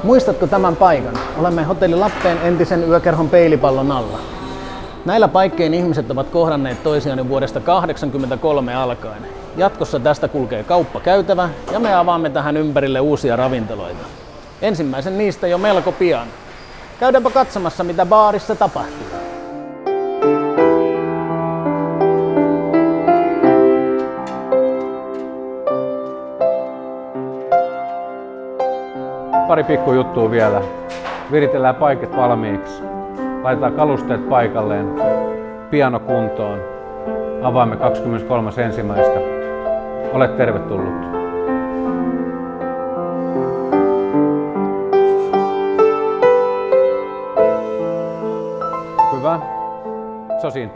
Muistatko tämän paikan? Olemme Hotelli Lappeen entisen yökerhon peilipallon alla. Näillä paikkein ihmiset ovat kohdanneet toisiaan jo vuodesta 1983 alkaen. Jatkossa tästä kulkee kauppakäytävä ja me avaamme tähän ympärille uusia ravintoloita. Ensimmäisen niistä jo melko pian. Käydäänpä katsomassa, mitä baarissa tapahtuu. Pari pikkujuttua vielä. Viritellään paikat valmiiksi. Laitetaan kalusteet paikalleen. Piano kuntoon. Avaamme 23.1. Olet tervetullut. Hyvä. Se on siinä.